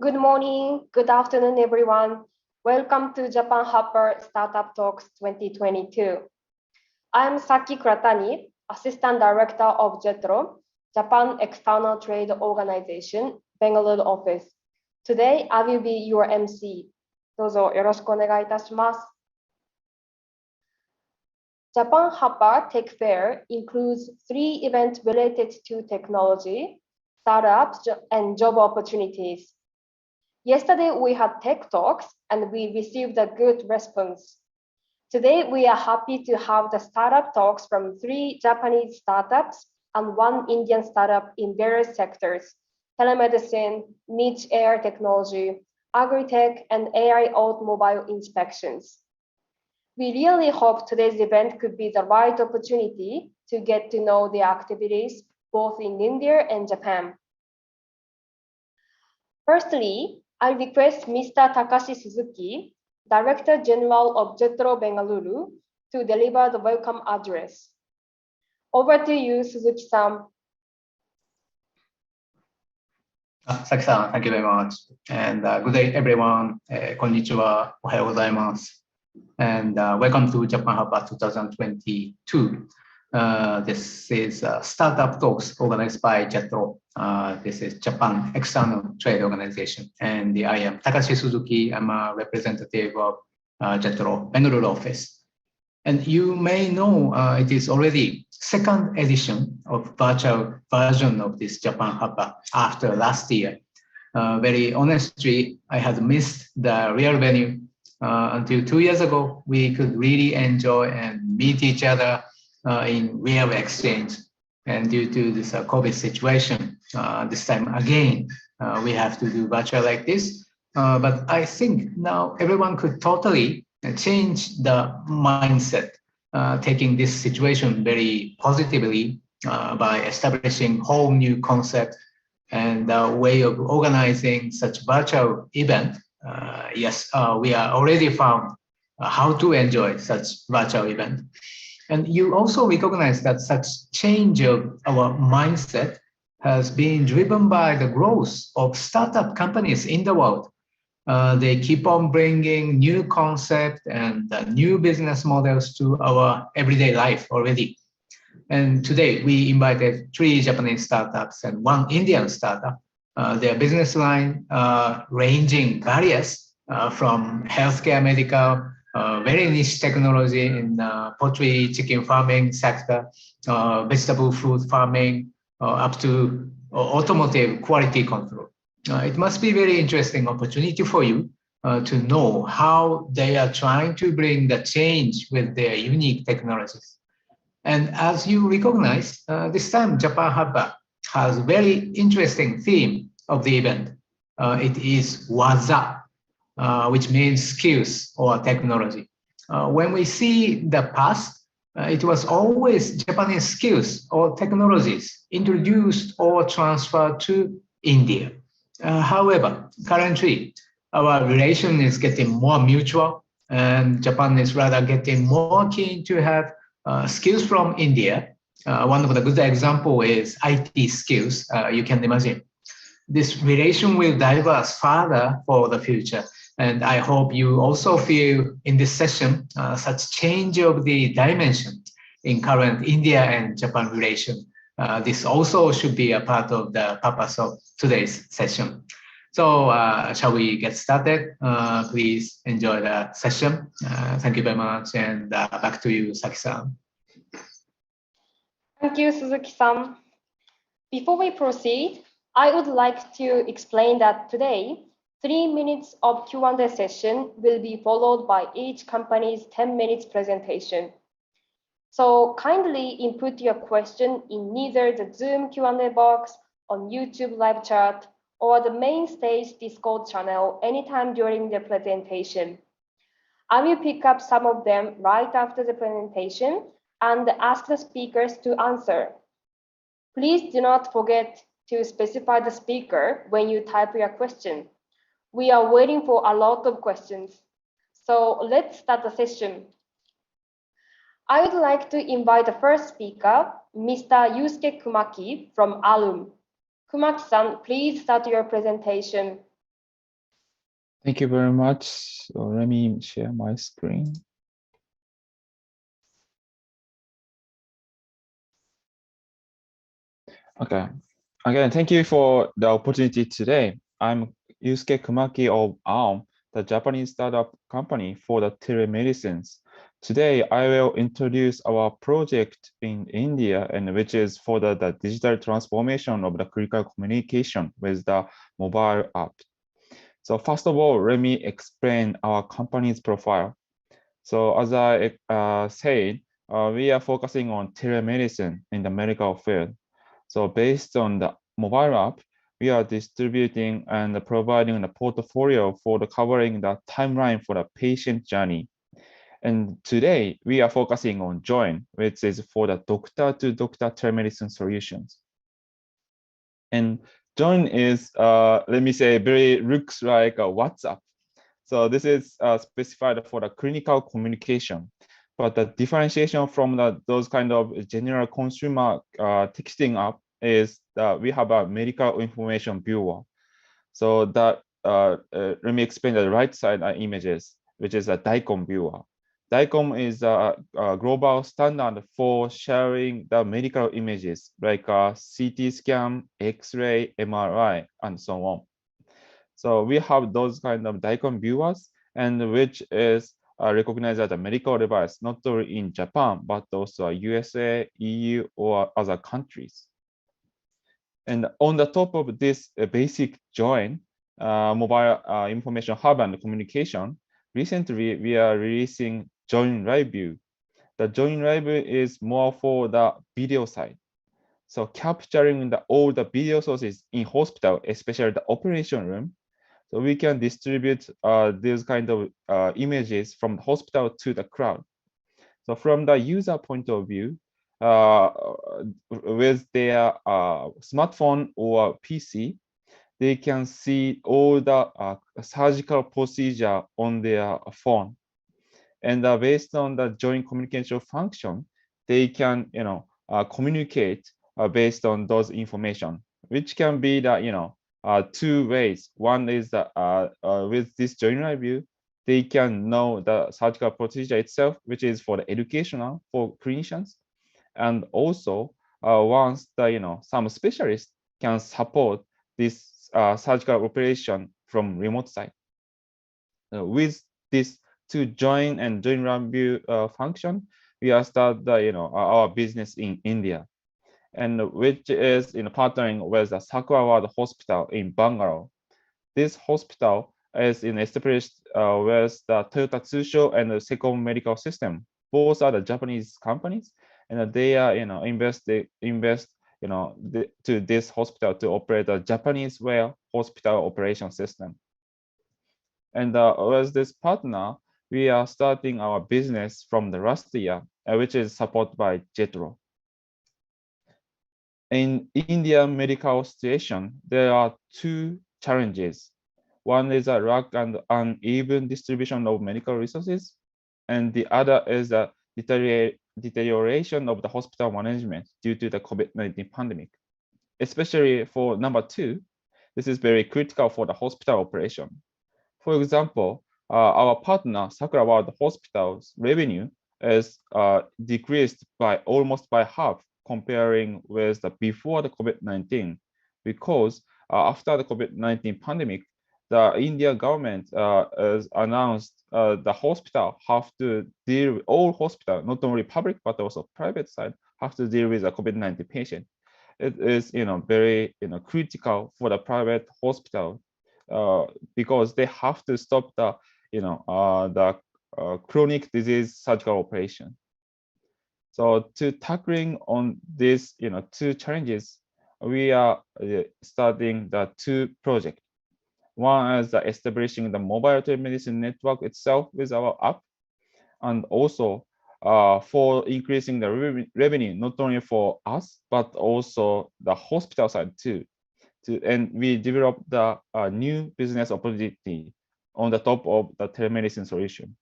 Good morning, good afternoon, everyone. Welcome to Japan Habba Startup Talks 2022. I'm Saki Kuratani, Assistant Director of JETRO, Japan External Trade Organization, Bangalore office. Today, I will be your MC. どうぞよろしくお願いいたします。Japan Habba Tech Fair includes 3 events related to technology, startups, and job opportunities. Yesterday, we had tech talks and we received a good response. Today, we are happy to have the startup talks from 3 Japanese startups and 1 Indian startup in various sectors: telemedicine, niche air technology, agri-tech, and AI automobile inspections. We really hope today's event could be the right opportunity to get to know the activities both in India and Japan. Firstly, I request Mr. Takashi Suzuki, Director General of JETRO Bengaluru, to deliver the welcome address. Over to you, Suzuki-san. Saki-san, thank you very much. And good day, everyone. Konnichiwa, ohayo gozaimasu. And welcome to Japan Habba 2022. This is Startup Talks organized by JETRO. This is Japan External Trade Organization. And I am Takashi Suzuki. I'm a representative of JETRO Bangalore office. And you may know it is already 2nd edition of virtual version of this Japan Habba after last year. Very honestly, I had missed the real venue. Until 2 years ago, we could really enjoy and meet each other in real exchange. And due to this COVID situation, this time again, we have to do virtual like this. But I think now everyone could totally change the mindset, taking this situation very positively by establishing whole new concept and a way of organizing such virtual event. Yes, we are already found how to enjoy such virtual event. And you also recognize that such change of our mindset has been driven by the growth of startup companies in the world. They keep on bringing new concepts and new business models to our everyday life already. And today we invited 3 Japanese startups and 1 Indian startup. Their business line ranging various from healthcare, medical, very niche technology in poultry, chicken farming sector, vegetable food farming, up to automotive quality control. It must be very interesting opportunity for you to know how they are trying to bring the change with their unique technologies. And as you recognize, this time Japan Habba has very interesting theme of the event. It is waza, which means skills or technology. When we see the past, it was always Japanese skills or technologies introduced or transferred to India. However, currently, our relation is getting more mutual, and Japan is rather getting more keen to have skills from India. One of the good example is IT skills. You can imagine. This relation will diverse further for the future. And I hope you also feel in this session such change of the dimension in current India and Japan relation. This also should be a part of the purpose of today's session. So shall we get started? Please enjoy the session. Thank you very much. And back to you, Saki-san. Thank you, Suzuki-san. Before we proceed, I would like to explain that today, 3 minutes of Q&A session will be followed by each company's 10 minutes presentation. So kindly input your question in either the Zoom Q&A box, on YouTube live chat, or the main stage Discord channel anytime during the presentation. I will pick up some of them right after the presentation and ask the speakers to answer. Please do not forget to specify the speaker when you type your question. We are waiting for a lot of questions. So let's start the session. I would like to invite the first speaker, Mr. Yusuke Kumaki from Alum. Kumaki-san, please start your presentation. Thank you very much. So let me share my screen. Okay. Again, thank you for the opportunity today. I'm Yusuke Kumaki of ARM, the Japanese startup company for the telemedicines. Today, I will introduce our project in India, and which is for the digital transformation of the clinical communication with the mobile app. So first of all, let me explain our company's profile. So as I said, we are focusing on telemedicine in the medical field. So based on the mobile app, we are distributing and providing the portfolio for the covering the timeline for the patient journey. And today we are focusing on Join, which is for the doctor-to-doctor telemedicine solutions. And Join is, let me say, very looks like a WhatsApp. So this is specified for the clinical communication, but the differentiation from those kind of general consumer texting app is that we have a medical information bureau. So that let me explain the right side images, which is a DICOM viewer. DICOM is a global standard for sharing the medical images like CT scan, X-ray, MRI, and so on. So we have those kind of DICOM viewers, and which is recognized as a medical device, not only in Japan, but also USA, EU, or other countries. And on the top of this basic join, mobile information hub and communication, recently we are releasing Join Live View. The Join Live View is more for the video side. So capturing all the video sources in hospital, especially the operation room, so we can distribute these kind of images from the hospital to the crowd. So from the user point of view, with their smartphone or PC, they can see all the surgical procedure on their phone. And based on the joint communication function, they can, communicate based on those information, which can be the, two ways. One is that with this joint review, they can know the surgical procedure itself, which is for the educational for clinicians, and also once the some specialists can support this surgical operation from remote site. With this to join and join review function, we are start our business in India, and which is partnering with the Sakura Ward Hospital in Bangalore. This hospital is established with the Toyota Tsusho and the Seiko Medical System. Both are the Japanese companies, and they are invest to this hospital to operate a Japanese way hospital operation system. And with this partner, we are starting our business from the last year, which is supported by JETRO. In Indian medical situation, there are two challenges. One is a lack and uneven distribution of medical resources, and the other is a deterioration of the hospital management due to the COVID-19 pandemic. Especially for number two, this is very critical for the hospital operation. For example, our partner Sakura Ward Hospital's revenue is decreased by almost by half comparing with the before the COVID-19, because after the COVID-19 pandemic, the Indian government has announced the hospital have to deal with all hospital, not only public but also private side, have to deal with a COVID-19 patient. It is very critical for the private hospital because they have to stop the chronic disease surgical operation. So to tackling on these two challenges, we are starting the two projects. One is establishing the mobile telemedicine network itself with our app, and also for increasing the revenue, not only for us, but also the hospital side too. And we developed the new business opportunity on the top of the telemedicine solution.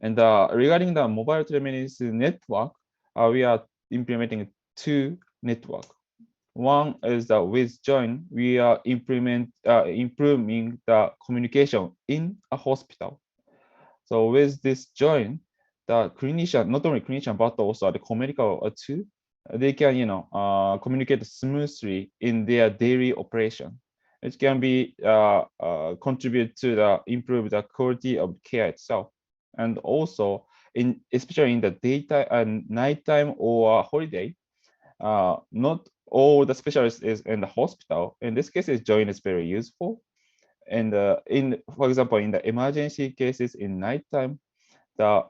And regarding the mobile telemedicine network, we are implementing two networks. One is that with Join, we are improving the communication in a hospital. So with this Join, the clinician, not only clinician, but also the medical too, they can, communicate smoothly in their daily operation. It can be contribute to the improve the quality of care itself, and also especially in the daytime and nighttime or holiday, not all the specialists is in the hospital. In this case, Join is very useful. And for example, in the emergency cases in nighttime, the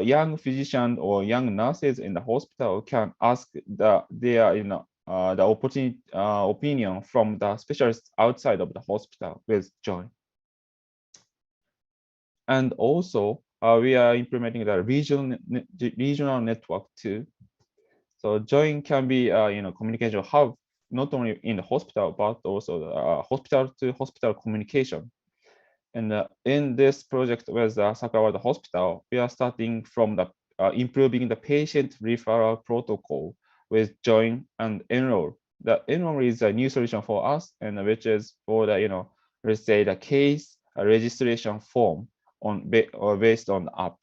young physician or young nurses in the hospital can ask their the opinion from the specialists outside of the hospital with Join. And also, we are implementing the regional network too. So Join can be communication hub not only in the hospital but also the hospital to hospital communication. And in this project with Sakawada Hospital, we are starting from the improving the patient referral protocol with Join and Enroll. The Enroll is a new solution for us, and which is for the let's say the case registration form based on the app.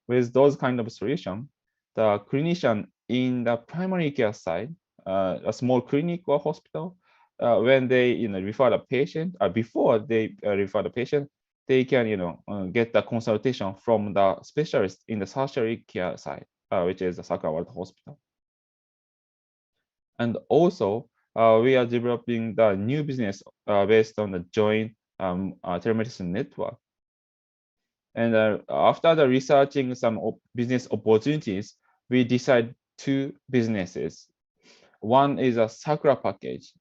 With those kind of solution, the clinician in the primary care side, a small clinic or hospital, when they refer the patient, before they refer the patient, they can get the consultation from the specialist in the tertiary care side, which is the Sakawada Hospital. And also, we are developing the new business based on the Join telemedicine network. And after the researching some business opportunities, we decide two businesses. One is a Sakura package.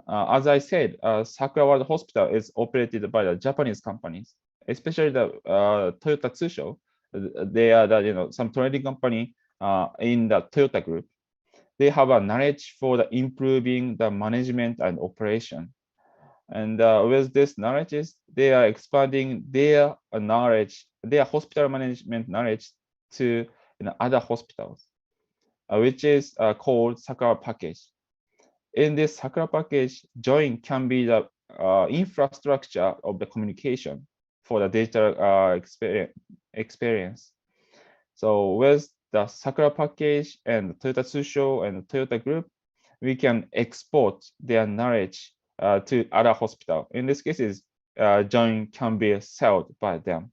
As I said, Sakura World Hospital is operated by the Japanese companies, especially the Toyota Tsusho. They are the some trading company in the Toyota group. They have a knowledge for the improving the management and operation. And with this knowledge, they are expanding their knowledge, their hospital management knowledge to other hospitals, which is called Sakura package. In this Sakura package, Join can be the infrastructure of the communication for the data experience. So with the Sakura package and the Toyota Tsusho and the Toyota group, we can export their knowledge to other hospital. In this case, Join can be sold by them.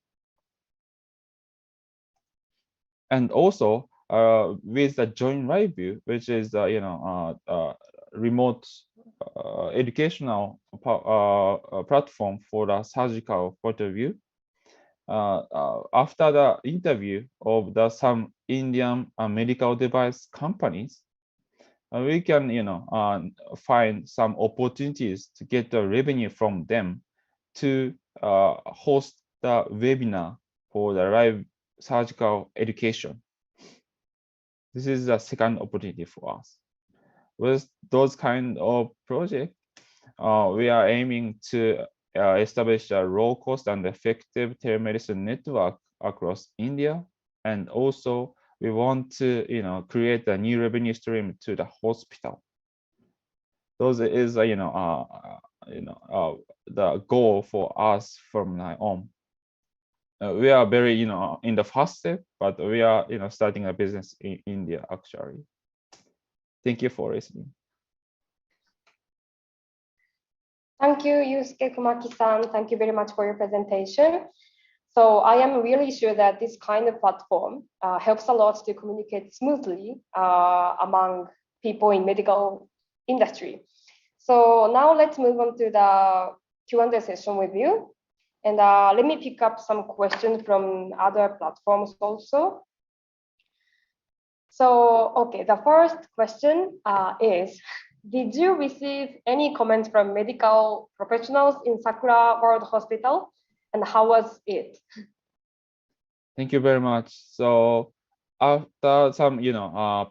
And also with the Join Live View, which is remote educational platform for the surgical point of view. After the interview of some Indian medical device companies, we can find some opportunities to get the revenue from them to host the webinar for the live surgical education. This is the second opportunity for us. With those kind of projects, we are aiming to establish a low-cost and effective telemedicine network across India, and also we want to create a new revenue stream to the hospital. Those is the goal for us from now on. We are very in the first step, but we are starting a business in India actually. Thank you for listening. Thank you, Yusuke Kumaki-san. Thank you very much for your presentation. So I am really sure that this kind of platform helps a lot to communicate smoothly among people in medical industry. So now let's move on to the Q&A session with you. And let me pick up some questions from other platforms also. So, okay, the first question is, did you receive any comments from medical professionals in Sakura World Hospital, and how was it? Thank you very much. So after some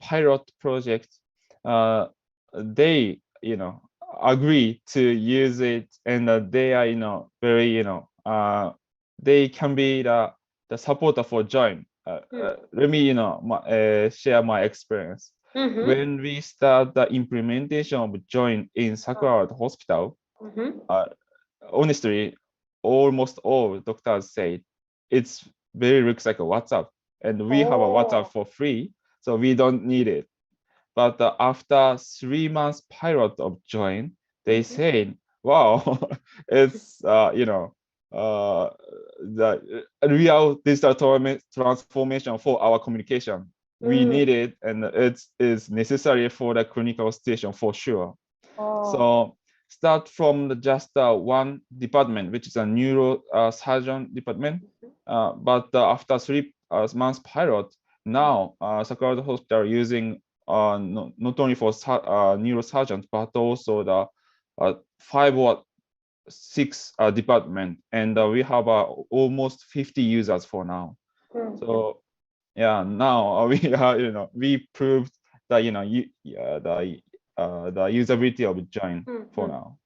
pilot projects, they agree to use it, and they are very they can be the supporter for Join. Let me share my experience. Mm-hmm. When we start the implementation of join in Sakura Hospital, Mm-hmm. honestly, almost all doctors say it's very looks like a WhatsApp, and we have a WhatsApp for free, so we don't need it. But after 3 months pilot of join, they say, wow, it's the real digital transformation for our communication. We need it, and it is necessary for the clinical station for sure. So start from just one department, which is a neurosurgeon department. But after 3 months pilot, now Sakura Hospital using not only for neurosurgeons, but also the 5 or 6 department, and we have almost 50 users for now. So yeah, now we are, we proved that the usability of join for now.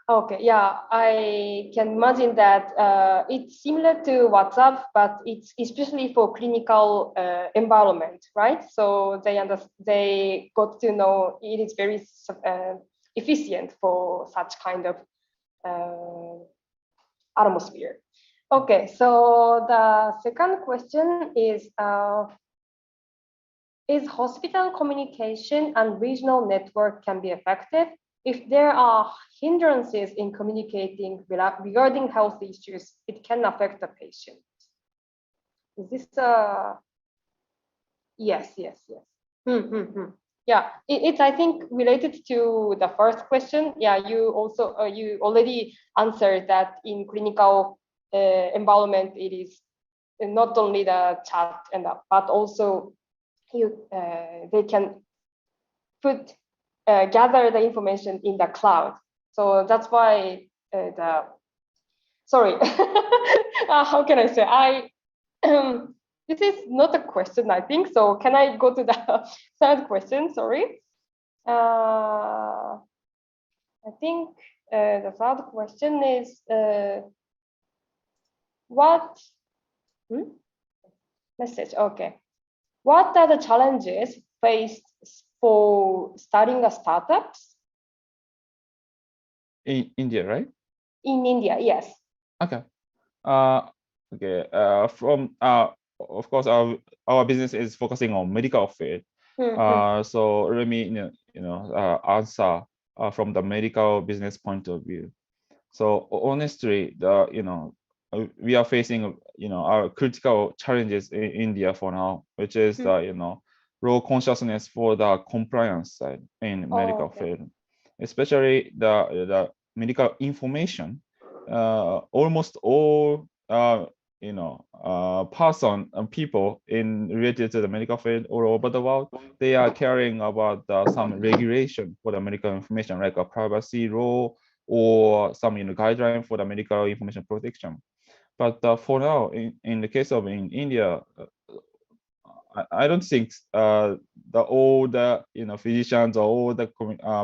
Okay, yeah, I can imagine that it's similar to WhatsApp, but it's especially for clinical environment, right? So they got to know it is very efficient for such kind of atmosphere. Okay, so the second question is hospital communication and regional network can be effective if there are hindrances in communicating regarding health issues? It can affect the patient. Is this yes. Yeah, it's I think related to the first question. Yeah, you also you already answered that in clinical environment it is not only the chat but also they can gather the information in the cloud. So that's why sorry, how can I say? This is not a question, I think. So can I go to the third question? Sorry. I think the third question is what message? Okay. What are the challenges faced for starting a startups? In India, right? In India, yes. Okay. Okay. Of course, our business is focusing on medical field. So let me answer from the medical business point of view. So honestly, we are facing our critical challenges in India for now, which is the low consciousness for the compliance side in medical field, especially the medical information. Almost all person and people in related to the medical field all over the world, they are caring about some regulation for the medical information, like a privacy law or some guideline for the medical information protection. But for now, in the case of in India, I don't think all the physicians or all the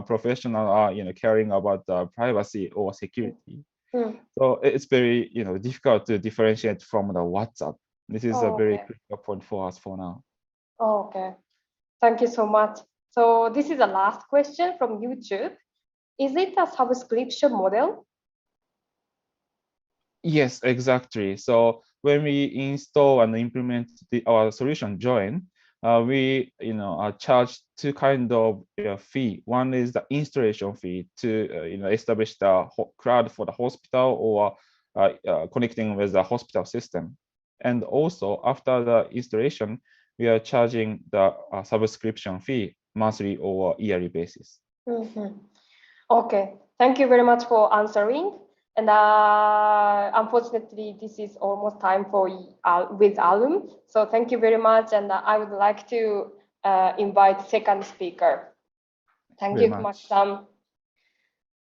professionals are caring about privacy or security. So it's very difficult to differentiate from the WhatsApp. This is a very critical point for us for now. Okay, thank you so much. So this is the last question from YouTube. Is it a subscription model? Yes, exactly. So when we install and implement our solution Join, we charge two kind of fee. One is the installation fee to establish the cloud for the hospital or connecting with the hospital system, and also after the installation, we are charging the subscription fee monthly or yearly basis. Okay, thank you very much for answering. And unfortunately, this is almost time for with Alum. So thank you very much. And I would like to invite second speaker. Thank you, Kumaki-san.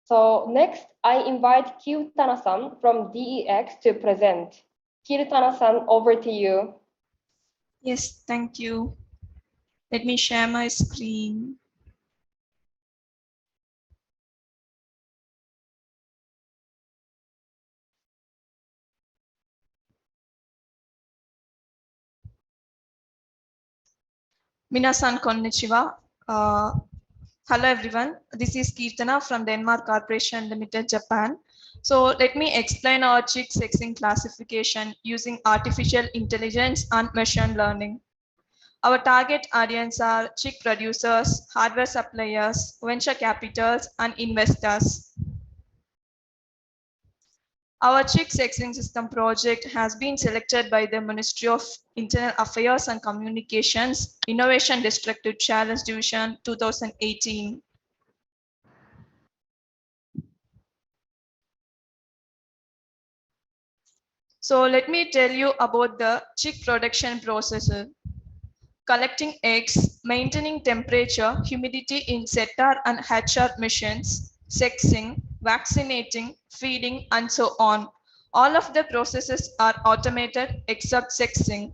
So next, I invite Kirutana-san from DEX to present. Kirutana-san, over to you. Yes, thank you. Let me share my screen. Minasan konnichiwa. Hello everyone. This is Kirtana from Denmark Corporation Limited, Japan. So let me explain our chick sexing classification using artificial intelligence and machine learning. Our target audience are chick producers, hardware suppliers, venture capitals, and investors. Our chick sexing system project has been selected by the Ministry of Internal Affairs and Communications, Innovation Destructive Challenge Division 2018. So let me tell you about the chick production process. Collecting eggs, maintaining temperature, humidity in setter and hatcher machines, sexing, vaccinating, feeding, and so on. All of the processes are automated except sexing.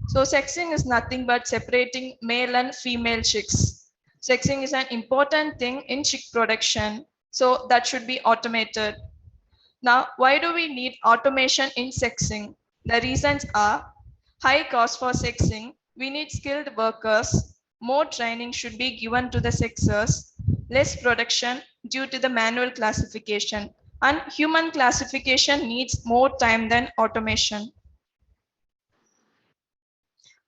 So sexing is nothing but separating male and female chicks. Sexing is an important thing in chick production, so that should be automated. Now, why do we need automation in sexing? The reasons are high cost for sexing, we need skilled workers, more training should be given to the sexers, less production due to the manual classification, and human classification needs more time than automation.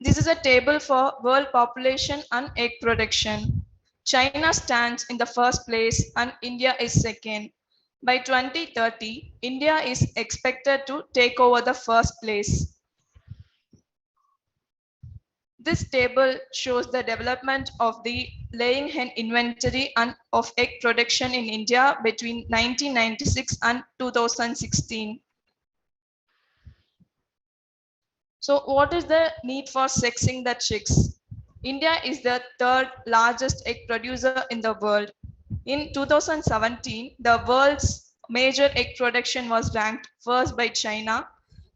This is a table for world population and egg production. China stands in the first place and India is second. By 2030, India is expected to take over the first place. This table shows the development of the laying hen inventory and of egg production in India between 1996 and 2016. So what is the need for sexing the chicks? India is the third largest egg producer in the world. In 2017, the world's major egg production was ranked first by China,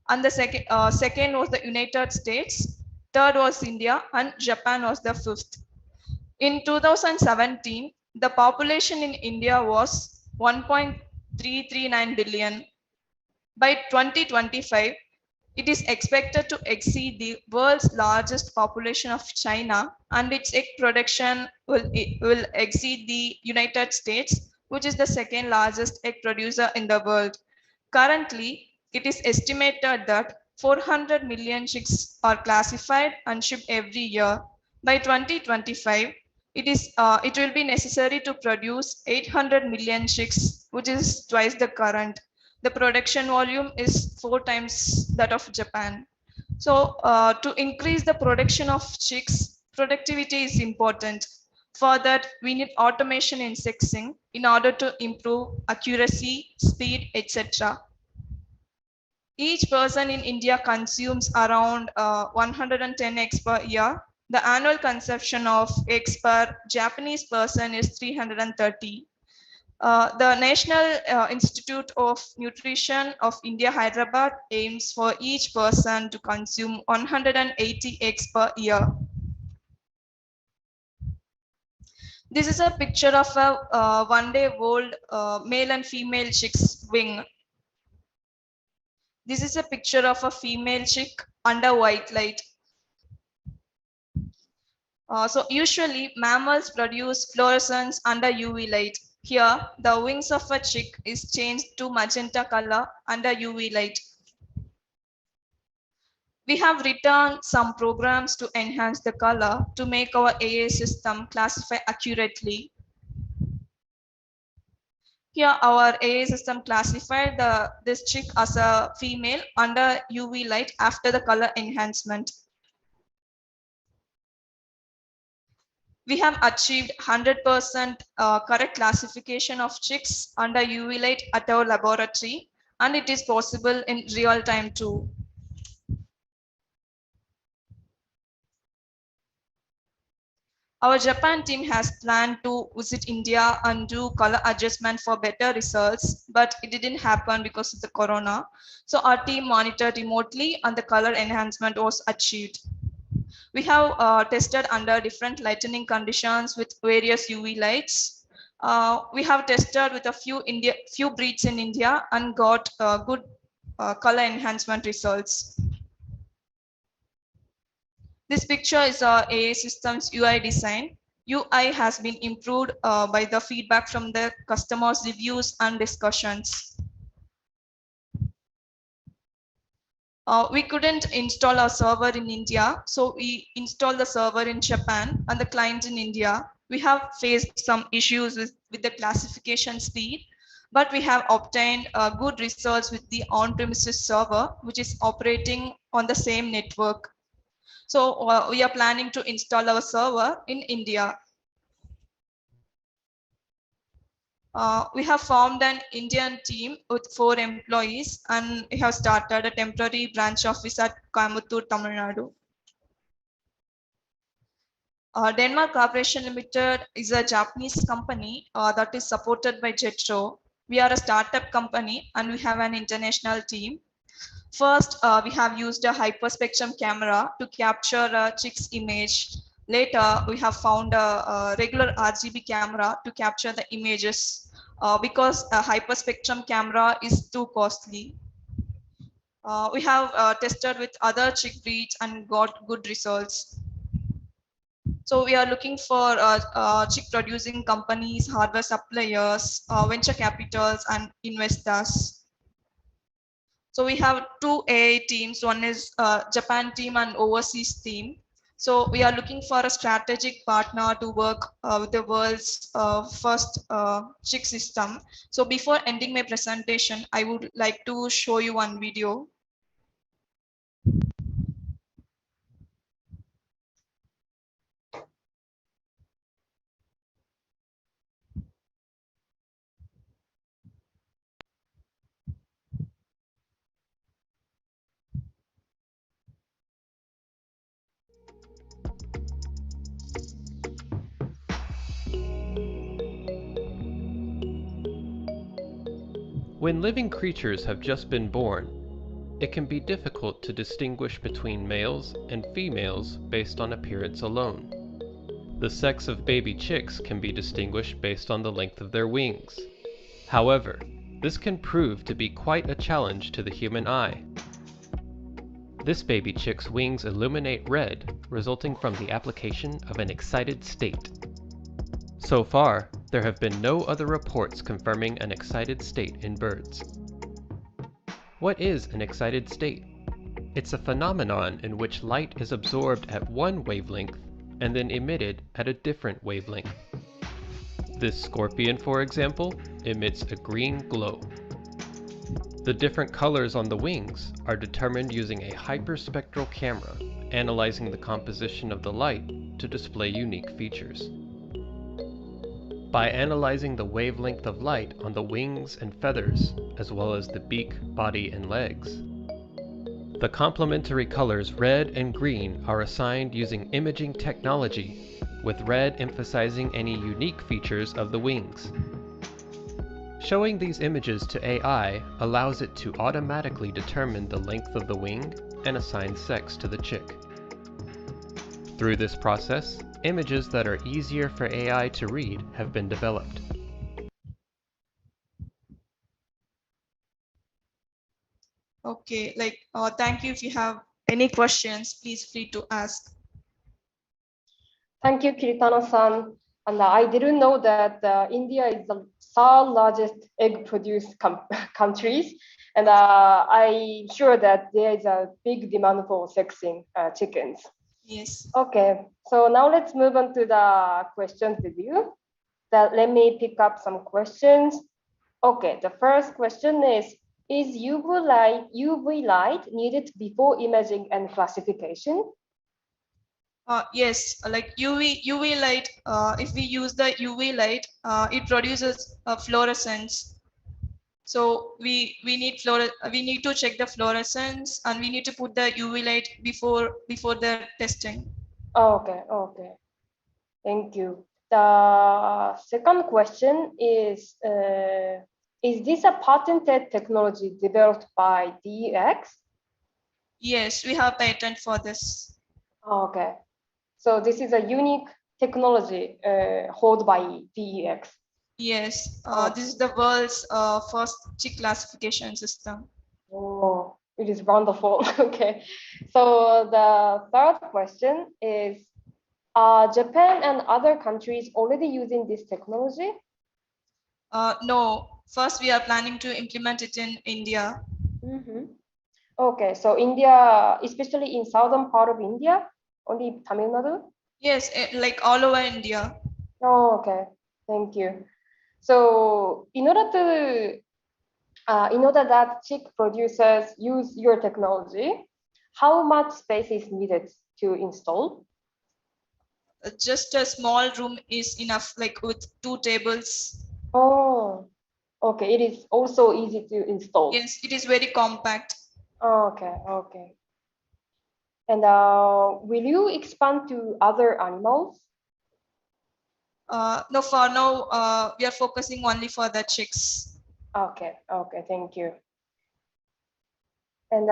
and the second was the United States, third was India, and Japan was the fifth. In 2017, the population in India was 1.339 billion. By 2025, it is expected to exceed the world's largest population of China, and its egg production will exceed the United States, which is the second largest egg producer in the world. Currently, it is estimated that 400 million chicks are classified and shipped every year. By 2025, it will be necessary to produce 800 million chicks, which is twice the current. The production volume is 4 times that of Japan. So to increase the production of chicks, productivity is important. For that, we need automation in sexing in order to improve accuracy, speed, etc. Each person in India consumes around 110 eggs per year. The annual consumption of eggs per Japanese person is 330. The National Institute of Nutrition of India, Hyderabad aims for each person to consume 180 eggs per year. This is a picture of a one-day-old male and female chick's wing. This is a picture of a female chick under white light. So usually mammals produce fluorescence under UV light. Here, the wings of a chick is changed to magenta color under UV light. We have written some programs to enhance the color to make our AI system classify accurately. Here, our AI system classified this chick as a female under UV light after the color enhancement. We have achieved 100% correct classification of chicks under UV light at our laboratory, and it is possible in real time too. Our Japan team has planned to visit India and do color adjustment for better results, but it didn't happen because of the corona. So our team monitored remotely and the color enhancement was achieved. We have tested under different lightning conditions with various UV lights. We have tested with a few breeds in India and got good color enhancement results. This picture is our AI system's UI design. UI has been improved by the feedback from the customers' reviews and discussions. We couldn't install our server in India, so we installed the server in Japan and the client in India. We have faced some issues with the classification speed, but we have obtained good results with the on-premises server, which is operating on the same network. So we are planning to install our server in India. We have formed an Indian team with 4 employees, and we have started a temporary branch office at Coimbatore, Tamil Nadu. Denmark Corporation Limited is a Japanese company that is supported by Jetro. We are a startup company and we have an international team. First, we have used a hyperspectrum camera to capture a chick's image. Later, we have found a regular RGB camera to capture the images because a hyperspectrum camera is too costly. We have tested with other chick breeds and got good results. So we are looking for chick producing companies, hardware suppliers, venture capitals, and investors. So we have 2 AI teams. One is Japan team and overseas team. So we are looking for a strategic partner to work with the world's first chick system. So before ending my presentation, I would like to show you one video. When living creatures have just been born, it can be difficult to distinguish between males and females based on appearance alone. The sex of baby chicks can be distinguished based on the length of their wings. However, this can prove to be quite a challenge to the human eye. This baby chick's wings illuminate red, resulting from the application of an excited state. So far, there have been no other reports confirming an excited state in birds. What is an excited state? It's a phenomenon in which light is absorbed at one wavelength and then emitted at a different wavelength. This scorpion, for example, emits a green glow. The different colors on the wings are determined using a hyperspectral camera, analyzing the composition of the light to display unique features. By analyzing the wavelength of light on the wings and feathers, as well as the beak, body, and legs, the complementary colors red and green are assigned using imaging technology, with red emphasizing any unique features of the wings. Showing these images to AI allows it to automatically determine the length of the wing and assign sex to the chick. Through this process, images that are easier for AI to read have been developed. Okay, thank you. If you have any questions, please free to ask. Thank you, Kiritano-san. And I didn't know that India is the 3rd largest egg produce countries. And I'm sure that there is a big demand for sexing chickens. Yes. Okay, so now let's move on to the questions review. Let me pick up some questions. Okay, the first question is UV light needed before imaging and classification? Yes, like UV light, if we use the UV light, it produces fluorescence. So we need to check the fluorescence, and we need to put the UV light before the testing. Okay, okay. Thank you. The second question is this a patented technology developed by DEX? Yes, we have patent for this. Okay. So this is a unique technology held by DEX. Yes, this is the world's first chick classification system. Oh, It is wonderful. Okay. So the third question is, are Japan and other countries already using this technology? No, first we are planning to implement it in India. Okay, so India, especially in southern part of India, only Tamil Nadu? Yes, like all over India. Oh, okay. Thank you. So in order that chick producers use your technology, how much space is needed to install? Just a small room is enough, like with 2 tables. Oh, okay. It is also easy to install. Yes, it is very compact. Okay, okay. And will you expand to other animals? No, for now, we are focusing only for the chicks. Okay, okay. Thank you. And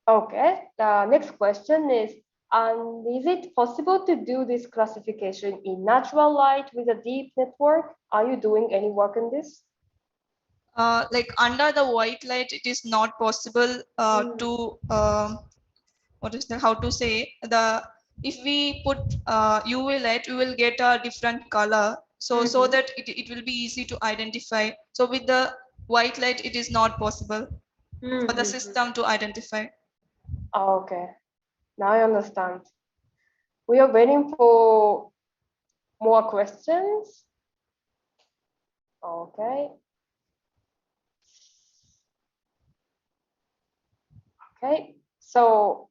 okay, the next question is, is it possible to do this classification in natural light with a deep network? Are you doing any work in this? Like under the white light, it is not possible to what is the how to say the if we put UV light, we will get a different color. So that it will be easy to identify. So with the white light, it is not possible for the system to identify. Okay, now I understand. We are waiting for more questions. Okay. Okay, so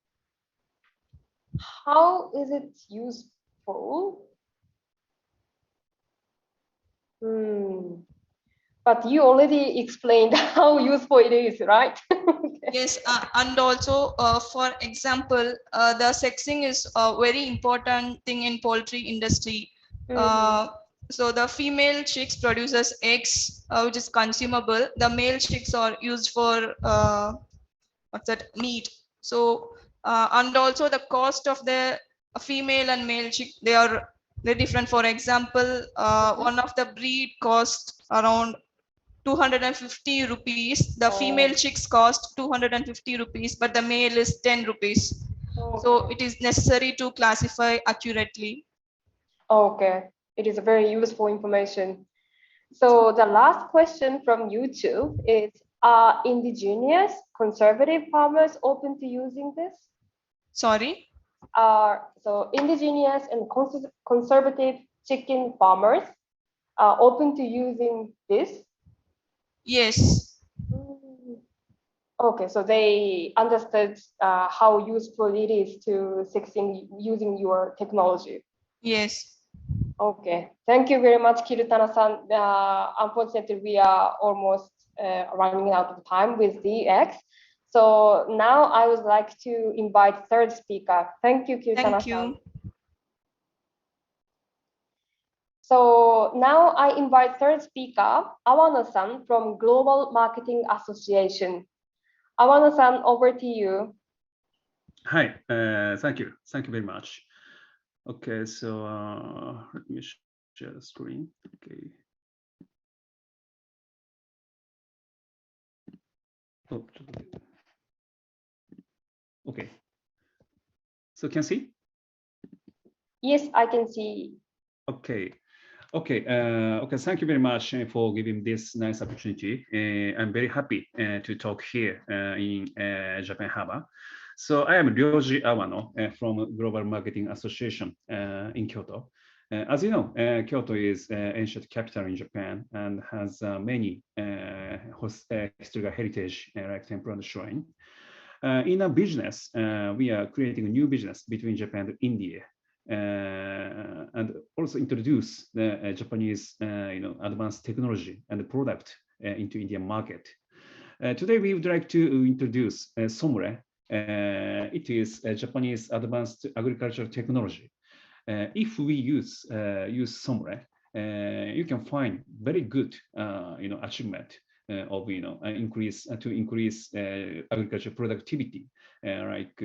how is it useful? But you already explained how useful it is, right? Okay. Yes, and also for example, the sexing is a very important thing in poultry industry. So the female chicks produces eggs, which is consumable. The male chicks are used for what's that meat. So and also the cost of the female and male chick, they are very different. For example, one of the breed cost around 250 rupees. The female chicks cost 250 rupees, but the male is 10 rupees. So it is necessary to classify accurately. Okay, it is a very useful information. So the last question from YouTube is, are indigenous conservative farmers open to using this? Sorry? So indigenous and conservative chicken farmers are open to using this? Yes. Okay, so they understood how useful it is to succeed using your technology. Yes. Okay, thank you very much, Kirutana-san. Unfortunately, we are almost running out of time with DX. So now I would like to invite third speaker. Thank you, Kirutana-san. Thank you. So now I invite third speaker, Awano-san from Global Marketing Association. Awano-san, over to you. Hi, thank you. Thank you very much. Okay, so let me share the screen. Okay. Oh, okay. So can you see? Yes, I can see. Okay. Okay. Okay. Thank you very much for giving this nice opportunity. I'm very happy to talk here in Japan Habba. So I am Ryoji Awano from Global Marketing Association in Kyoto. As you know, Kyoto is ancient capital in Japan and has many historical heritage like temple and shrine. In a business, we are creating a new business between Japan and India. And also introduce the Japanese, advanced technology and product into Indian market. Today, we would like to introduce Somre. It is a Japanese advanced agricultural technology. If we use Somre, you can find very good, achievement of increase agricultural productivity, like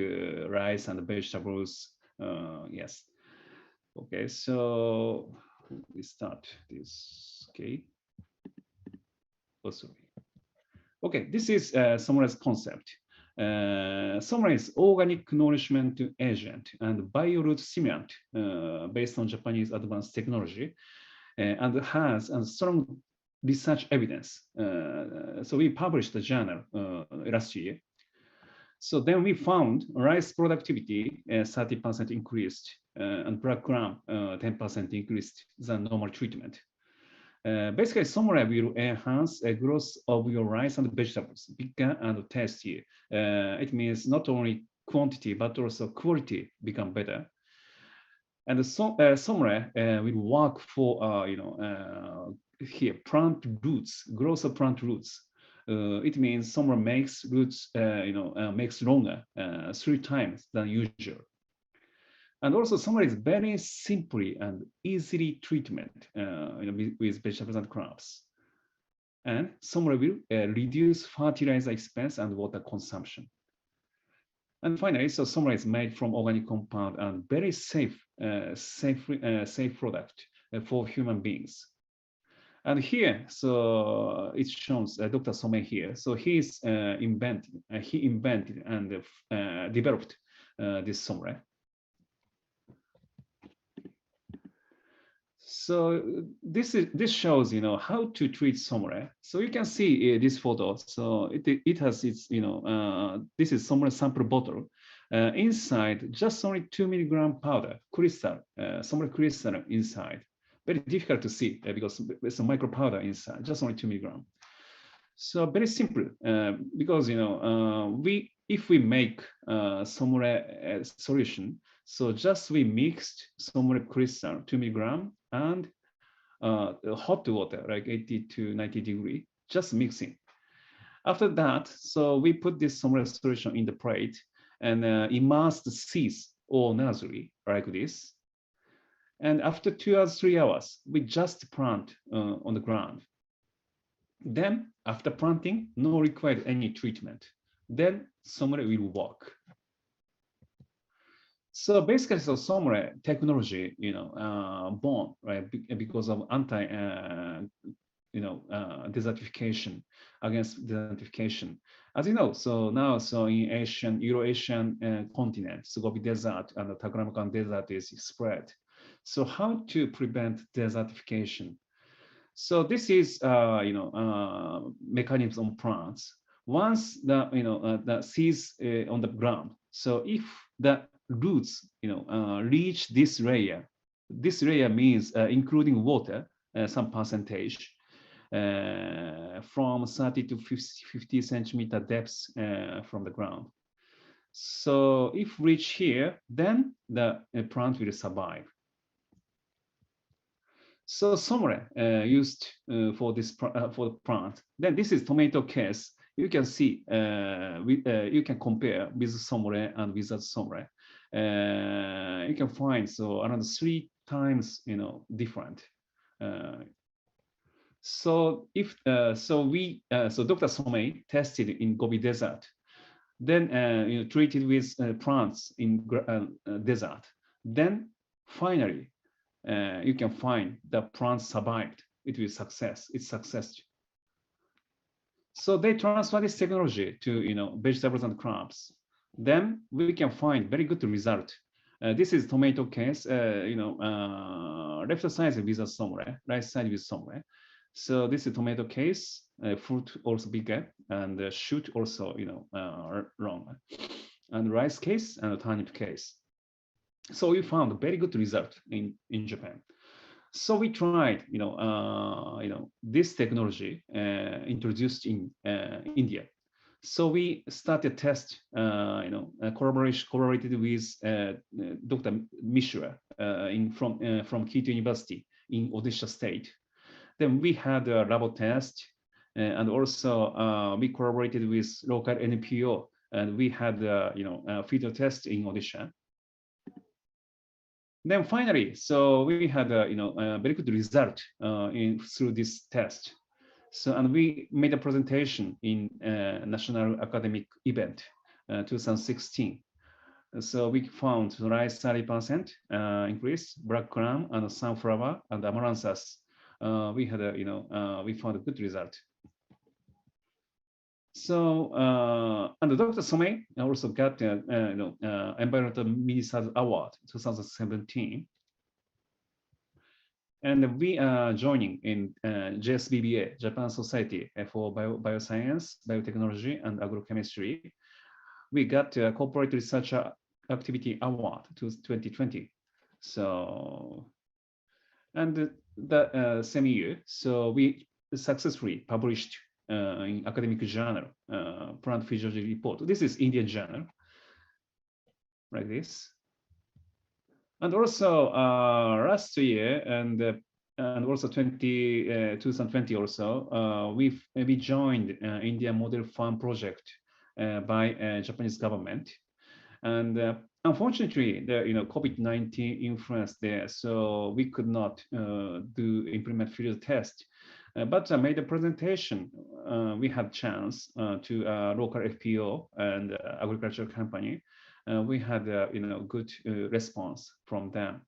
rice and vegetables. Yes. Okay, so we start this. Okay. Oh, sorry. Okay, this is Somra's concept. Somra is organic nourishment agent and bioroot stimulant based on Japanese advanced technology and has a strong research evidence. So we published the journal last year. So then we found rice productivity 30% increased and black gram 10% increased than normal treatment. Basically, Somra will enhance the growth of your rice and vegetables, bigger and tastier. It means not only quantity, but also quality become better. And Somra will work for, here, plant roots, growth of plant roots. It means Somra makes roots, makes longer 3 times than usual. And also, Somra is very simply and easily treatment with vegetables and crops. And Somra will reduce fertilizer expense and water consumption. And finally, so Somra is made from organic compound and very safe product for human beings. And here, so it shows Dr. Some here. So he invented and developed this Somra. So this shows how to treat Somra. So you can see this photo. So it has its this is Somra sample bottle. Inside just only 2 milligram powder crystal, Somra crystal inside. Very difficult to see because there's a micro powder inside, just only 2 milligram. So very simple because if we make Somra solution, so just we mixed Somra crystal 2 milligram and hot water like 80 to 90 degree, just mixing. After that, so we put this Somra solution in the plate and immerse the seeds or nursery like this. And after 2 or 3 hours, we just plant on the ground. Then after planting, no required any treatment. Then Somra will work. So basically, so Somra technology, born right because of desertification, against desertification. As you know, so now in Euro-Asian continent, so Gobi Desert and the Taklamakan Desert is spread. So how to prevent desertification? So this is mechanisms on plants. Once the seeds on the ground, so if the roots reach this layer means including water some percentage from 30 to 50 centimeter depth from the ground. So if reach here, then the plant will survive. So Somra used for this for the plant. Then this is tomato case. You can see you can compare with Somra and without Somra. You can find so around 3 times different. So if so Dr. Somei tested in Gobi Desert, then treated with plants in desert. Then finally. You can find the plants survived. It will success. It's success. So they transfer this technology to vegetables and crops. Then we can find very good result. This is tomato case. Left side with a Somra, right side with Somra. So this is tomato case. Fruit also bigger and shoot also long. And rice case and turnip case. So we found a very good result in Japan. So we tried, this technology introduced in India. So we started test, collaborated with Dr. Mishra from Kyoto University in Odisha State. Then we had a lab test, and also we collaborated with local NPO, and we had a field test in Odisha. Then finally, so we had a very good result through this test. So and we made a presentation in national academic event 2016. So we found rice 30% increase, black gram and sunflower and amaranthus. We had we found a good result. So, and Dr. Somei also got the Environmental Minister Award 2017. And we are joining in JSBBA, Japan Society for Bioscience, Biotechnology, and Agrochemistry. We got a Corporate Research Activity Award to 2020. So, and the same year, so we successfully published in academic journal, plant physiology report. This is Indian journal, like this. And also last year and also 2020 also, we joined India Model Farm Project by Japanese government. And unfortunately, the COVID-19 influence there, so we could not implement field test. But I made a presentation. We had chance to local FPO and agricultural company. We had good response from them.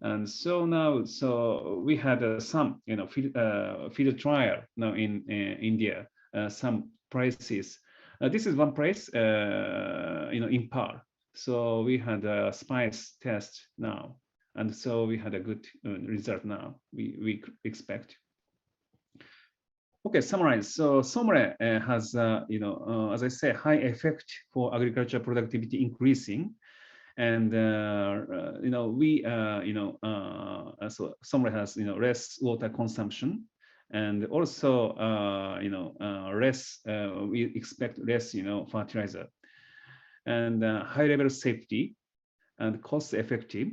And so now, so we had some field trial now in India, some places. This is one place in Par. So we had a spice test now, and so we had a good result now. We expect. Okay, summarize. So SOMRE has, as I say, high effect for agricultural productivity increasing, and so SOMRE has less water consumption, and also less. We expect less fertilizer, and high level safety, and cost effective.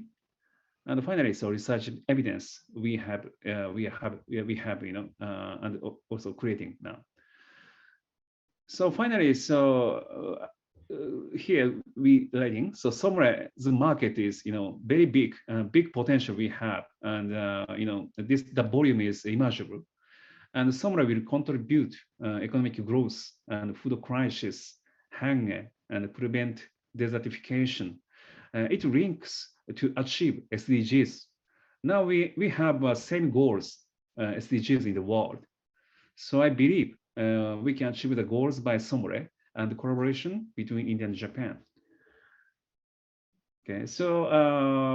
And finally, so research evidence we have, and also creating now. So finally, so here we writing. So somewhere the market is, very big, big potential we have, and the volume is immeasurable, and somewhere will contribute economic growth and food crisis, hunger, and prevent desertification. It links to achieve SDGs. Now we have same goals, SDGs in the world. So I believe we can achieve the goals by SOMRE and the collaboration between India and Japan. Okay, so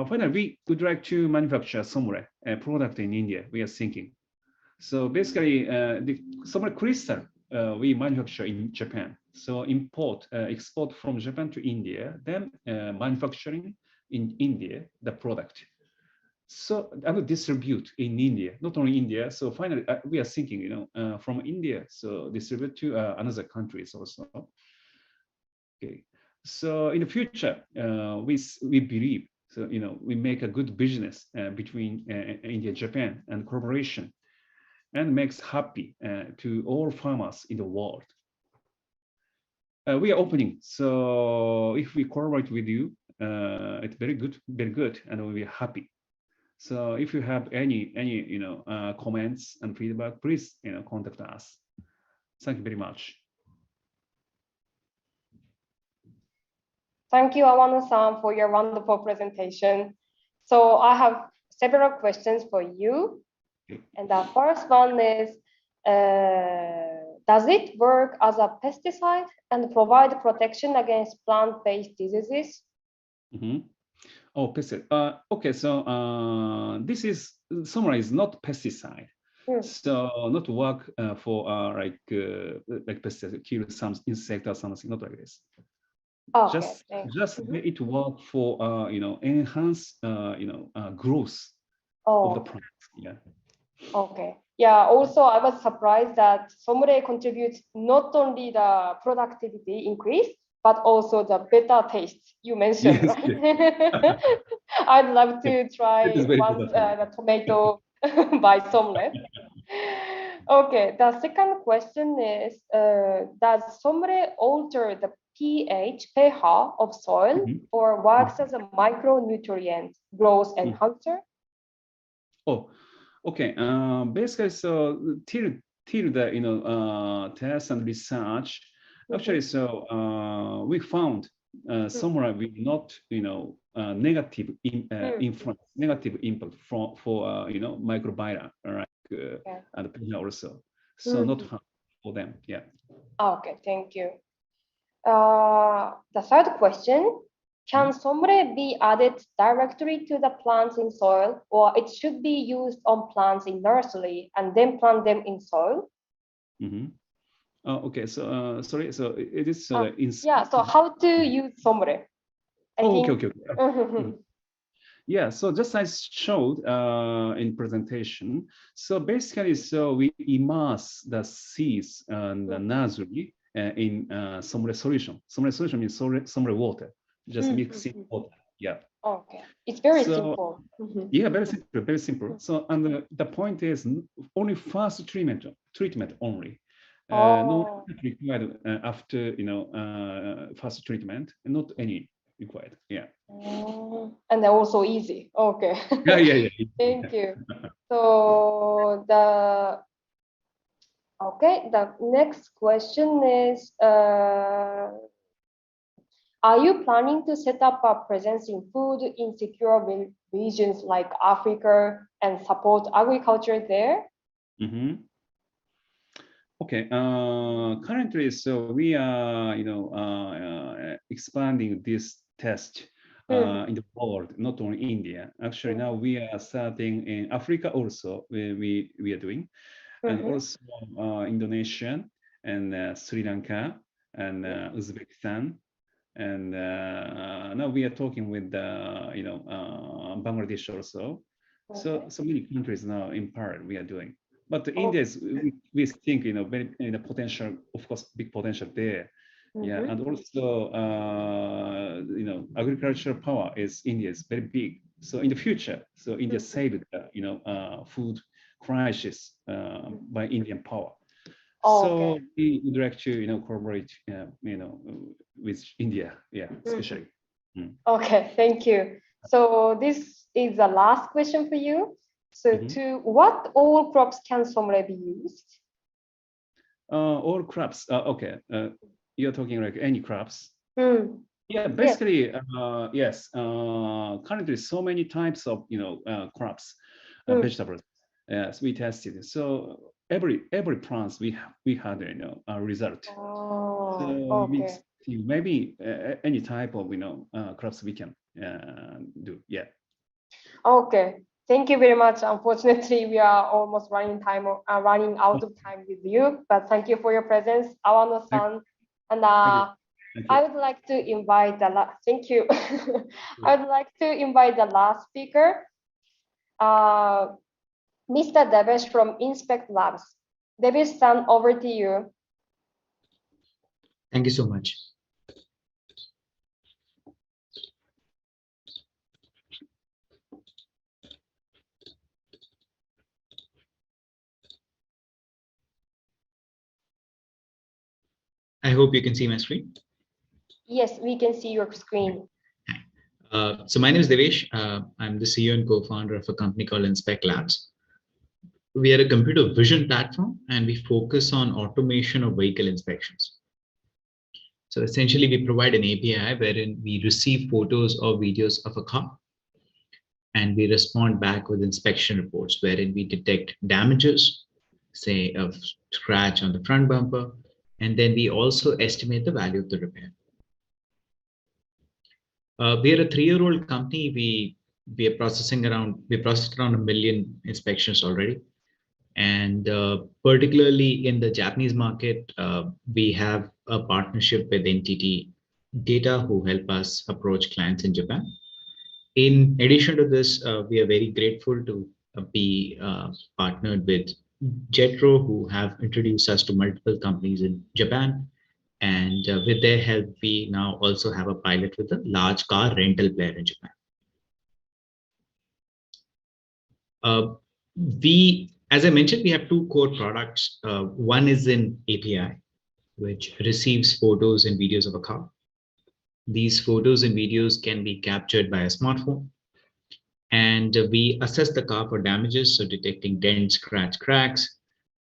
finally, we would like to manufacture SOMRE product in India. We are thinking. So basically, the SOMRE crystal we manufacture in Japan. So export from Japan to India, then manufacturing in India, the product. So I will distribute in India, not only India. So finally, we are thinking, from India, so distribute to another countries also. Okay. So in the future, we believe, so we make a good business between India and Japan, and collaboration, and makes happy to all farmers in the world. We are opening, so if we collaborate with you, it's very good, and we'll be happy. So if you have any comments and feedback, please contact us. Thank you very much. Thank you, Awano-san, for your wonderful presentation. So I have several questions for you. And the first one is, does it work as a pesticide and provide protection against plant-based diseases? Mm-hmm. Oh, pesticide. Okay, so this is summarized, not pesticide. So not work for like pesticide, kill some insect or something, not like this. Oh, just it work for enhance growth of the plant. Yeah. Okay. Yeah. Also, I was surprised that SOMRE contributes not only the productivity increase, but also the better taste you mentioned. Yes, right? yes. I'd love to try once the tomato by SOMRE. Okay. The second question is, does SOMRE alter the pH of soil or works as a micronutrient growth enhancer? Oh, okay. Basically, so till the test and research, actually, so we found somewhere with not negative influence, negative input for microbiota, right? And also, so not harmful for them. Yeah. Okay, thank you. The third question, can sombre be added directly to the plants in soil, or it should be used on plants in nursery and then plant them in soil? Okay, so sorry, so it is yeah, so how to use sombre? Okay. Yeah, so just as showed in presentation, so basically, so we immerse the seeds and the nursery in sombre solution. Sombre solution means sombre water, just mix it water. Yeah. Okay, it's very simple. Yeah, very simple, very simple. So, and the point is only first treatment only. No required after first treatment, not any required. Yeah. And they're also easy. Okay. Yeah. Thank you. So the next question is, are you planning to set up a presence in food insecure regions like Africa and support agriculture there? Okay. Currently, so we are, expanding this test in the world, not only India. Actually, now we are starting in Africa also. We are doing, and also Indonesia and Sri Lanka and Uzbekistan. And now we are talking with Bangladesh also. So many countries now in parallel we are doing. But India is, we think, very potential, of course, big potential there. Yeah, and also agricultural power is India is very big. So in the future, so India saved food crisis by Indian power. So we would like to collaborate with India, especially. Okay, thank you. So this is the last question for you. So to what all crops can sombre be used? All crops. Okay. You're talking like any crops. Yeah, basically, yes. Currently, so many types of crops, vegetables. Yes, we tested. So every plants we had a result. So maybe any type of crops we can do. Yeah. Okay. Thank you very much. Unfortunately, we are almost running out of time with you. But thank you for your presence, Awano-san. And I would like to invite the last. Thank you. I would like to invite the last speaker, Mr. Devesh from Inspect Labs. Devesh-san, over to you. Thank you so much. I hope you can see my screen. Yes, we can see your screen. So my name is Devesh. I'm the CEO and co-founder of a company called Inspect Labs. We are a computer vision platform and we focus on automation of vehicle inspections. So essentially we provide an API wherein we receive photos or videos of a car and we respond back with inspection reports wherein we detect damages, say a scratch on the front bumper, and then we also estimate the value of the repair. We are a 3-year-old company. We processed around 1 million inspections already. And particularly in the Japanese market, we have a partnership with NTT Data who help us approach clients in Japan. In addition to this, we are very grateful to be partnered with Jetro, who have introduced us to multiple companies in Japan. And with their help, we now also have a pilot with a large car rental player in Japan. As I mentioned, we have 2 core products. One is an API, which receives photos and videos of a car. These photos and videos can be captured by a smartphone. And we assess the car for damages, so detecting dents, scratch, cracks.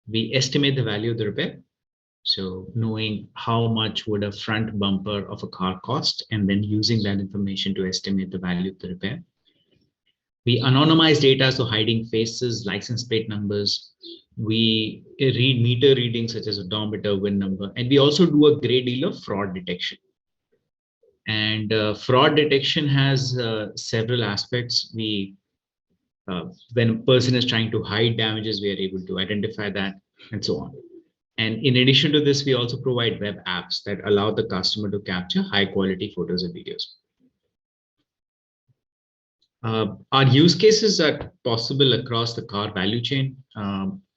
We estimate the value of the repair. So knowing how much would a front bumper of a car cost, and then using that information to estimate the value of the repair. We anonymize data, so hiding faces, license plate numbers, We read meter readings such as odometer, VIN number, and we also do a great deal of fraud detection. And fraud detection has several aspects. When a person is trying to hide damages, we are able to identify that and so on. And in addition to this, we also provide web apps that allow the customer to capture high quality photos and videos. Our use cases are possible across the car value chain.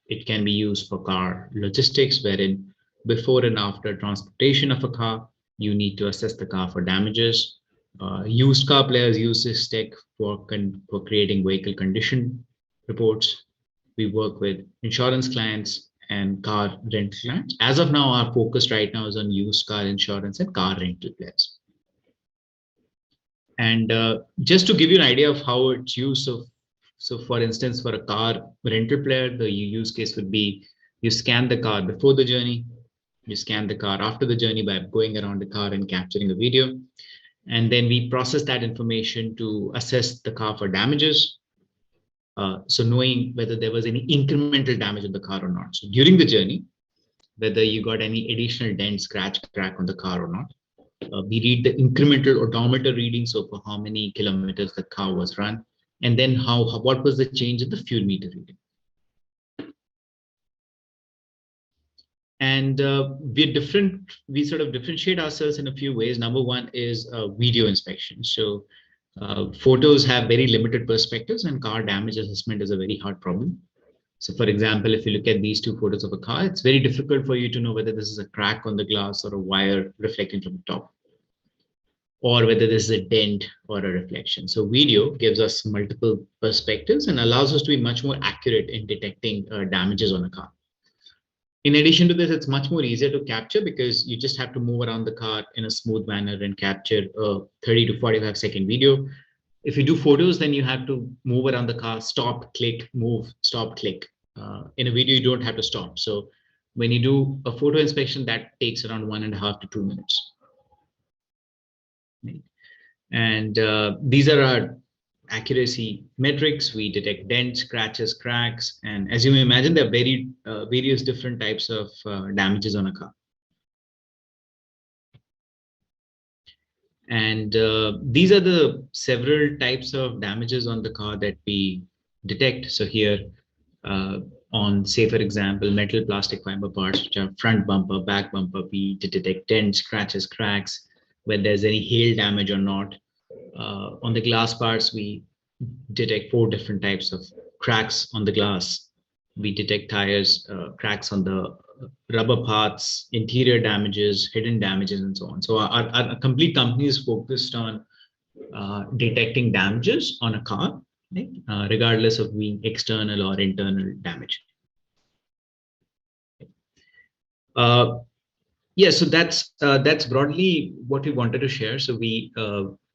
It can be used for car logistics, wherein before and after transportation of a car, you need to assess the car for damages. Used car players use this tech for creating vehicle condition reports. We work with insurance clients and car rental clients. As of now, our focus right now is on used car insurance and car rental players. And just to give you an idea of how it's used, so for instance, for a car rental player, the use case would be you scan the car before the journey, you scan the car after the journey by going around the car and capturing a video. And then we process that information to assess the car for damages. So knowing whether there was any incremental damage on the car or not. So during the journey, whether you got any additional dent, scratch, crack on the car or not. We read the incremental odometer reading, so for how many kilometers the car was run, and then what was the change in the fuel meter reading. And we sort of differentiate ourselves in a few ways. Number one is video inspection. So photos have very limited perspectives, and car damage assessment is a very hard problem. So for example, if you look at these two photos of a car, it's very difficult for you to know whether this is a crack on the glass or a wire reflecting from the top, or whether this is a dent or a reflection. So video gives us multiple perspectives and allows us to be much more accurate in detecting damages on a car. In addition to this, it's much more easier to capture because you just have to move around the car in a smooth manner and capture a 30 to 45 second video. If you do photos, then you have to move around the car, stop, click, move, stop, click. In a video, you don't have to stop. So when you do a photo inspection, that takes around 1.5 to 2 minutes. And these are our accuracy metrics. We detect dents, scratches, cracks, and as you may imagine, there are various different types of damages on a car. And these are the several types of damages on the car that we detect. So here on, say, for example, metal plastic fiber parts, which are front bumper, back bumper, we detect dents, scratches, cracks, whether there's any hail damage or not. On the glass parts, we detect 4 different types of cracks on the glass. We detect tires, cracks on the rubber parts, interior damages, hidden damages, and so on. So our complete company is focused on detecting damages on a car, right? Regardless of being external or internal damage. Yeah, so that's broadly what we wanted to share. So we,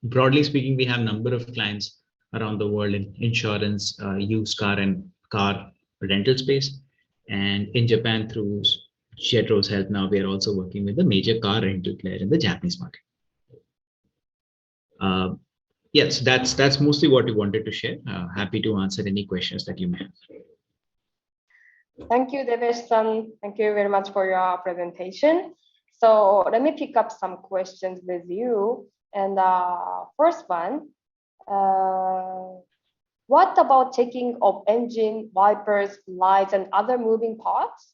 broadly speaking, we have a number of clients around the world in insurance, used car and car rental space. And in Japan, through Jetro's help, now we are also working with a major car rental player in the Japanese market. Yes, that's mostly what we wanted to share. Happy to answer any questions that you may have. Thank you, Devesh-san. Thank you very much for your presentation. So let me pick up some questions with you. And first one, what about checking of engine, wipers, lights, and other moving parts?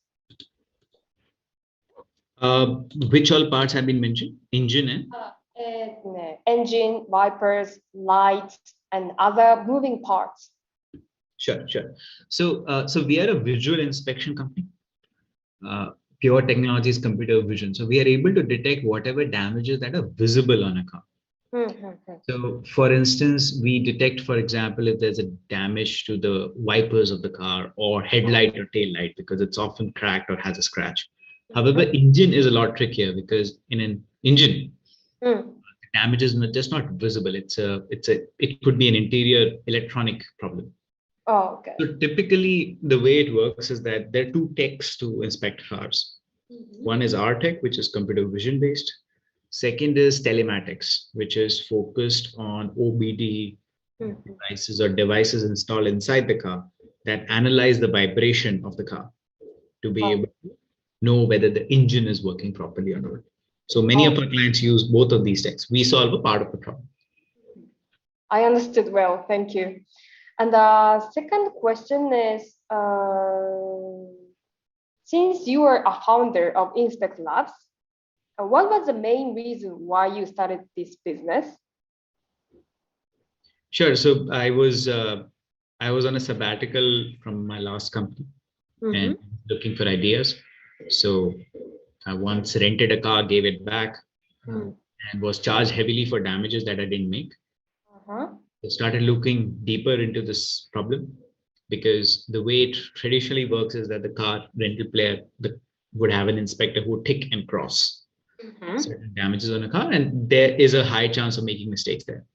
Which all parts have been mentioned? Engine and? Engine, wipers, lights, and other moving parts. Sure. So we are a visual inspection company. Pure Technology is computer vision. So we are able to detect whatever damages that are visible on a car. So for instance, we detect, for example, if there's a damage to the wipers of the car or headlight or tail light, because it's often cracked or has a scratch. However, engine is a lot trickier because in an engine, damage is just not visible. It could be an interior electronic problem. Oh, okay. So typically, the way it works is that there are 2 techs to inspect cars. One is our tech, which is computer vision based. Second is telematics, which is focused on OBD devices or devices installed inside the car that analyze the vibration of the car to be able to know whether the engine is working properly or not. So many of our clients use both of these techs. We solve a part of the problem. I understood well, thank you. And the second question is, since you are a founder of Inspect Labs, what was the main reason why you started this business? Sure. So I was on a sabbatical from my last company and looking for ideas. So I once rented a car, gave it back, and was charged heavily for damages that I didn't make. I started looking deeper into this problem because the way it traditionally works is that the car rental player would have an inspector who would tick and cross certain damages on a car, and there is a high chance of making mistakes there.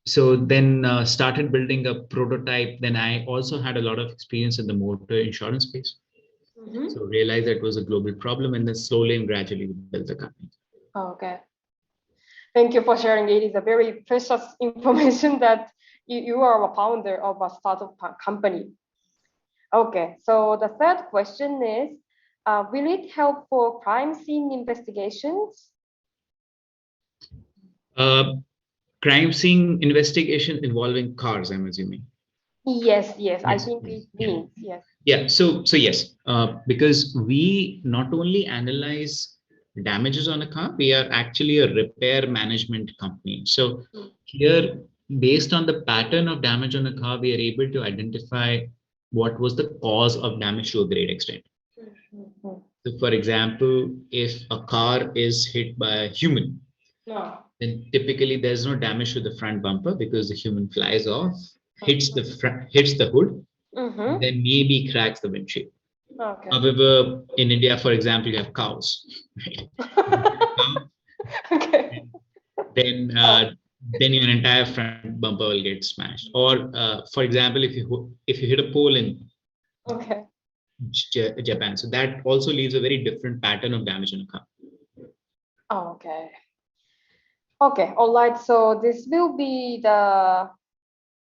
So then started building a prototype. Then I also had a lot of experience in the motor insurance space. So realized that it was a global problem, and then slowly and gradually we built the company. Okay. Thank you for sharing. It is a very precious information that you are a founder of a startup company. Okay, so the third question is, will it help for crime scene investigations? Crime scene investigation involving cars, I'm assuming. Yes, I think it means, yes. Yeah, so yes, because we not only analyze damages on a car, we are actually a repair management company. So here, based on the pattern of damage on a car, we are able to identify what was the cause of damage to a great extent. So for example, if a car is hit by a human, then typically there's no damage to the front bumper because the human flies off, hits the hood, then maybe cracks the windshield. However, in India, for example, you have cows. Then your entire front bumper will get smashed. Or for example, if you hit a pole in Japan, so that also leaves a very different pattern of damage on a car. Okay, all right. So this will be the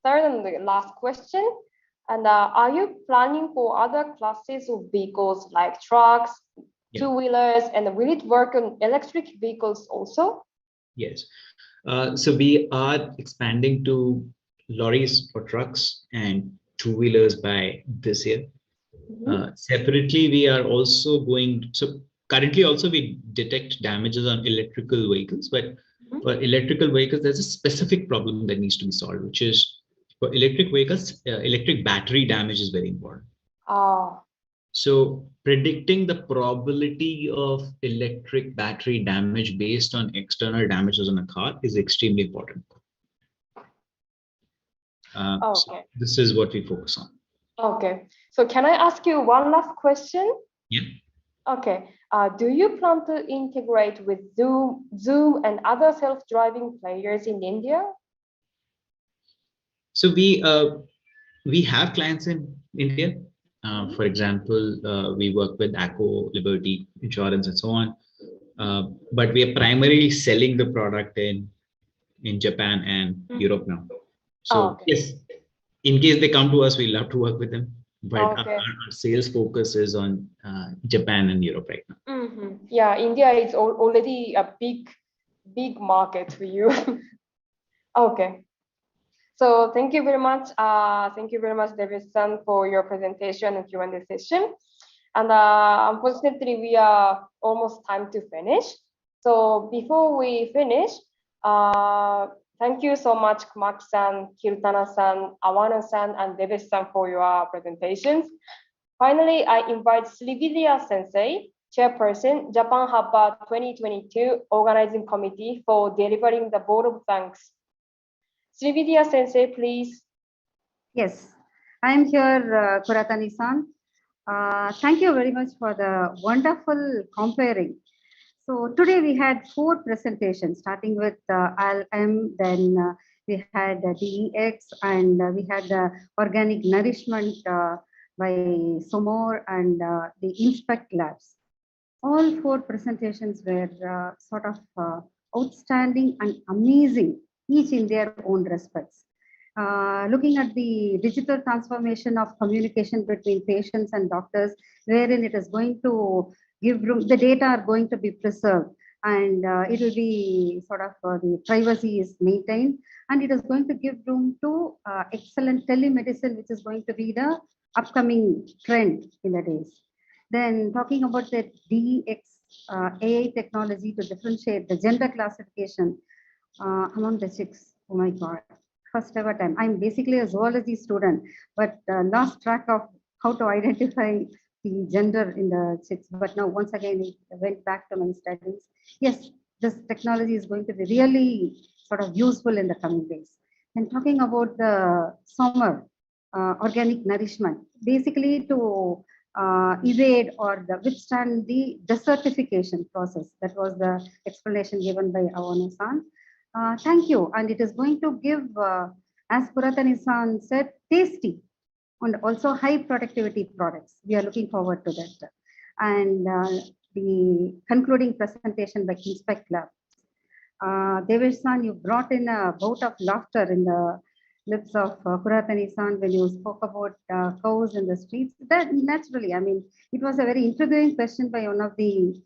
third and the last question. And are you planning for other classes of vehicles like trucks, two-wheelers, and will it work on electric vehicles also? Yes. So we are expanding to lorries or trucks and two-wheelers by this year. Separately, we are also going, so currently also we detect damages on electrical vehicles, but for electrical vehicles, there's a specific problem that needs to be solved, which is for electric vehicles, electric battery damage is very important. So predicting the probability of electric battery damage based on external damages on a car is extremely important. So this is what we focus on. Okay. So can I ask you one last question? Yeah. Okay. Do you plan to integrate with Zoom and other self-driving players in India? So we have clients in India. For example, we work with ACO, Liberty Insurance, and so on. But we are primarily selling the product in Japan and Europe now. So yes, in case they come to us, we love to work with them. But our sales focus is on Japan and Europe right now. Yeah, India is already a big market for you. Okay. So thank you very much. Thank you very much, David-san, for your presentation and Q&A session. And unfortunately, we are almost time to finish. So before we finish, thank you so much, Kumaki-san, Kirutana-san, Awano-san, and David-san for your presentations. Finally, I invite Srividya Sensei, Chairperson, Japan Habba 2022 Organizing Committee, for delivering the vote of thanks. Srividya Sensei, please. Yes, I am here, Kuratani-san. Thank you very much for the wonderful comparing. So today we had 4 presentations, starting with LM, then we had DEX, and we had the organic nourishment by Somor and the Inspect Labs. All 4 presentations were sort of outstanding and amazing, each in their own respects. looking at the digital transformation of communication between patients and doctors, wherein it is going to give room, the data are going to be preserved, and it will be sort of the privacy is maintained, and it is going to give room to excellent telemedicine, which is going to be the upcoming trend in the days. Then talking about the DX AI technology to differentiate the gender classification among the chicks. Oh my God, first ever time. I'm basically a zoology student, but lost track of how to identify the gender in the chicks. But now once again, it went back to my studies. Yes, this technology is going to be really sort of useful in the coming days. And talking about the summer organic nourishment, basically to evade or withstand the desertification process. That was the explanation given by Awano-san. Thank you. And it is going to give, as Puratani-san said, tasty and also high productivity products. We are looking forward to that. And the concluding presentation by Inspect Lab. Devesh-san, you brought in a bout of laughter in the lips of Puratani-san when you spoke about cows in the streets. That naturally, I mean, it was a very intriguing question by one of the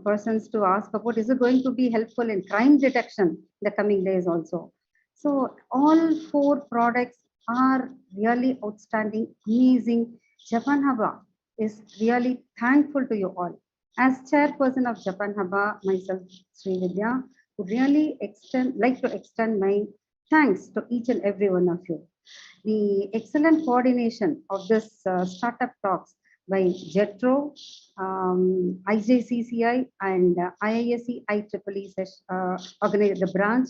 persons to ask about, is it going to be helpful in crime detection in the coming days also? So all 4 products are really outstanding, amazing. Japan Habba is really thankful to you all. As chairperson of Japan Habba, myself, Sri Vidya, would really like to extend my thanks to each and every one of you. The excellent coordination of this startup talks by JETRO, IJCCI, and IISC IEEE organize the branch.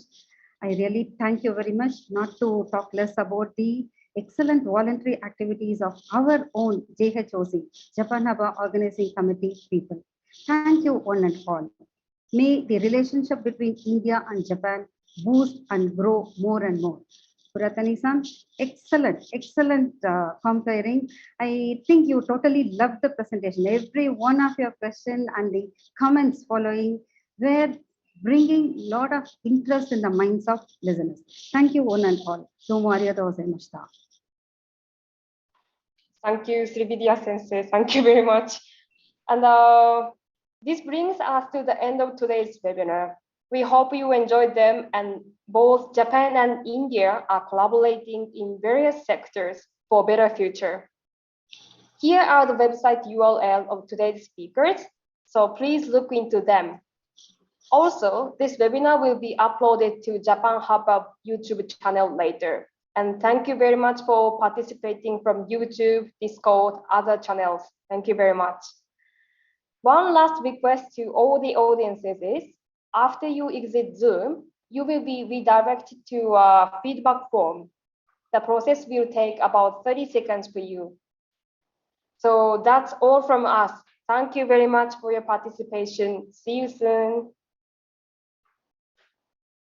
I really thank you very much, not to talk less about the excellent voluntary activities of our own JHOC, Japan Habba Organizing Committee people. Thank you one and all. May the relationship between India and Japan boost and grow more and more. Puratani-san, excellent comparing. I think you totally loved the presentation. Every one of your questions and the comments following were bringing a lot of interest in the minds of listeners. Thank you one and all. Domo arigatou gozaimashita. Thank you, Srividya Sensei. Thank you very much. And this brings us to the end of today's webinar. We hope you enjoyed them, and both Japan and India are collaborating in various sectors for a better future. Here are the website URL of today's speakers, so please look into them. Also, this webinar will be uploaded to Japan Habba YouTube channel later. And thank you very much for participating from YouTube, Discord, other channels. Thank you very much. One last request to all the audiences is, after you exit Zoom, you will be redirected to a feedback form. The process will take about 30 seconds for you. So that's all from us. Thank you very much for your participation. See you soon.